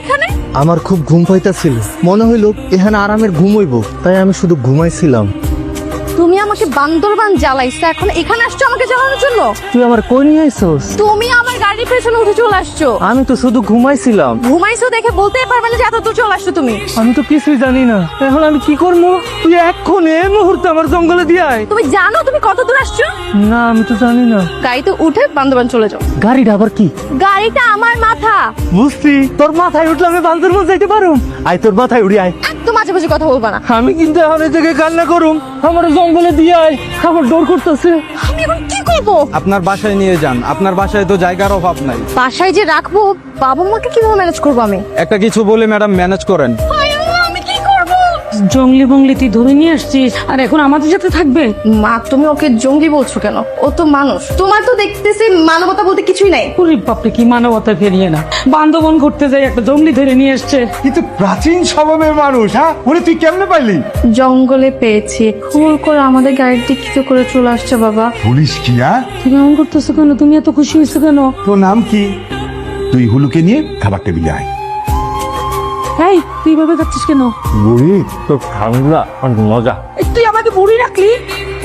এখানে? আমার খুব ঘুম পাইতাছিল, মনে হইল এখানে আরামের ঘুম হইব, তাই আমি শুধু ঘুমাইছিলাম। তুমি আমাকে বান্দরবান জ্বালাইছো, এখন এখানে আসছো আমাকে জ্বালানোর জন্য? তুই আমার কই নিয়ে আইছস? তুমি আমার গাড়ির পেছনে উঠে চলে আসছো। আমি তো শুধু ঘুমাইছিলাম। ঘুমাইছো দেখে বলতেই পারবে না যে এত দূর চলে আসছো তুমি। আমি তো কিছুই জানি না, এখন আমি কি করবো? তুই এক্ষুনি এই মুহূর্তে আমার জঙ্গলে দিয়ে আয়। তুমি জানো তুমি কত দূর আসছো? না, আমি তো জানি না। গাড়িতে উঠে বান্দরবান চলে যাও। গাড়িটা আবার কি? গাড়িটা আমার মাথা। বুঝছি, তোর মাথায় উঠলে আমি বান্দরবান যাইতে পারো। আয়, তোর মাথায় উড়ি আয়। একদম মাঝে মাঝে কথা বলবা না। আমি কিন্তু এখন এই জায়গায় কান্না করুম, আমার জঙ্গলে দিয়ে আয়, আমার ডর করতেছে। আমি এখন কি করব? আপনার বাসায় নিয়ে যান, আপনার বাসায় তো জায়গার অভাব নাই। বাসায় যে রাখবো, বাবা মাকে কিভাবে ম্যানেজ করবো আমি? একটা কিছু বলে ম্যাডাম ম্যানেজ করেন। আমি কি করব? জঙ্গলি বংলি তুই ধরে নিয়ে আসছিস আর এখন আমাদের সাথে থাকবে? মা, তুমি ওকে জঙ্গি বলছো কেন? ও তো মানুষ। তোমার তো দেখতেছি মানবতা বলতে কিছুই নাই। ওরে বাপরে, কি মানবতা ফেরিয়ে না, বান্ধবন করতে যাই একটা জঙ্গলি ধরে নিয়ে এসছে। কিন্তু প্রাচীন স্বভাবের মানুষ, হ্যাঁ? ওরে তুই কেমনে পাইলি? জঙ্গলে পেয়েছি, ভুল করে আমাদের গাড়িটি কিছু করে চলে আসছে বাবা। পুলিশ কি, হ্যাঁ? তুমি এমন করতেছো কেন? তুমি এত খুশি হয়েছো কেন? তোর নাম কি? তুই হুলুকে নিয়ে খাবার টেবিলে আয়। এই তুই ভাবে যাচ্ছিস কেন? বুড়ি, তোর ঠান্ডা আর মজা। এই, তুই আমাকে বুড়ি রাখলি?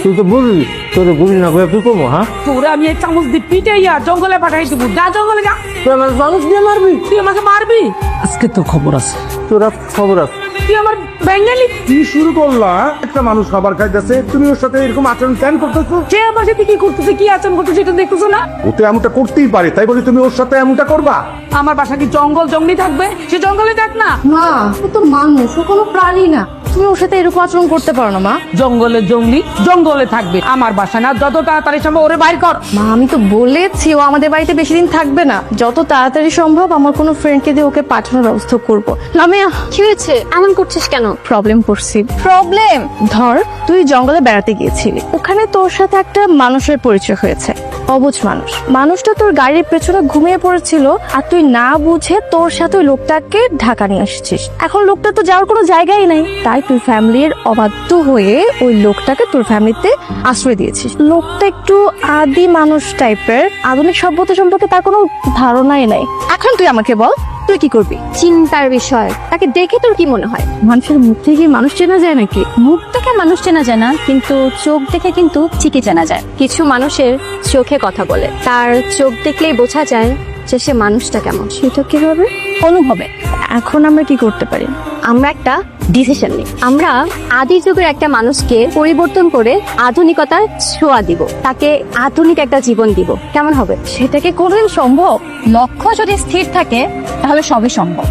তুই তো বুড়ি, তোর বুড়ি না করে তুই কমো, হ্যাঁ? তোরে আমি এই চামচ দিয়ে পিটাইয়া জঙ্গলে পাঠাই দেবো। যা জঙ্গলে যা। তুই আমার মানুষ দিয়ে মারবি? তুই আমাকে মারবি? আজকে তোর খবর আছে। তোরা খবর আছে? তুই আমার বেঙ্গালি। কি শুরু করলা? একটা মানুষ খাবার খাইতেছে, তুমি ওর সাথে এরকম আচরণ কেন করতেছো? সে আমার সাথে কি করতেছে, কি আচরণ করতেছে সেটা দেখতেছো না? ও তো এমনটা করতেই পারে, তাই বলে তুমি ওর সাথে এমনটা করবা? আমার বাসা কি জঙ্গল জঙ্গলি থাকবে? সে জঙ্গলে থাক না। মা, ও তো মানুষ, ও কোনো প্রাণী না। তুমি ওর সাথে এরকম আচরণ করতে পারো না মা। জঙ্গলে জঙ্গলি জঙ্গলে থাকবে, আমার বাসা না। যত তাড়াতাড়ি সম্ভব ওরে বাইর কর। মা, আমি তো বলেছি ও আমাদের বাড়িতে বেশি দিন থাকবে না। যত তাড়াতাড়ি সম্ভব আমার কোনো ফ্রেন্ডকে দিয়ে ওকে পাঠানোর ব্যবস্থা করবো। লামিয়া, কি হয়েছে? এমন করছিস কেন? প্রবলেম করছি। প্রবলেম? ধর, তুই জঙ্গলে বেড়াতে গিয়েছিলি, ওখানে তোর সাথে একটা মানুষের পরিচয় হয়েছে। অবুঝ মানুষ। মানুষটা তোর গাড়ির পেছনে ঘুমিয়ে পড়েছিল, আর তুই না বুঝে তোর সাথে ওই লোকটাকে ঢাকা নিয়ে আসছিস। এখন লোকটা তো যাওয়ার কোনো জায়গাই নাই, তাই তুই ফ্যামিলির অবাধ্য হয়ে ওই লোকটাকে তোর ফ্যামিলিতে আশ্রয় দিয়েছিস। লোকটা একটু আদি মানুষ টাইপের, আধুনিক সভ্যতা সম্পর্কে তার কোনো ধারণাই নাই। এখন তুই আমাকে বল, তুই কি করবি? চিন্তার বিষয়। তাকে দেখে তোর কি মনে হয়? মানুষের মুখ থেকে মানুষ চেনা যায় নাকি? মুখ দেখে মানুষ চেনা যায় না, কিন্তু চোখ দেখে কিন্তু ঠিকই চেনা যায়। কিছু মানুষের চোখে কথা বলে, তার চোখ দেখলেই বোঝা যায় যে সে মানুষটা কেমন। সেটা কিভাবে? অনুভবে। এখন আমরা কি করতে পারি? আমরা একটা ডিসিশন নিই। আমরা আদি যুগের একটা মানুষকে পরিবর্তন করে আধুনিকতার ছোঁয়া দিব, তাকে আধুনিক একটা জীবন দিব। কেমন হবে? সেটা কি কোনোদিন সম্ভব? লক্ষ্য যদি স্থির থাকে তাহলে সবই সম্ভব।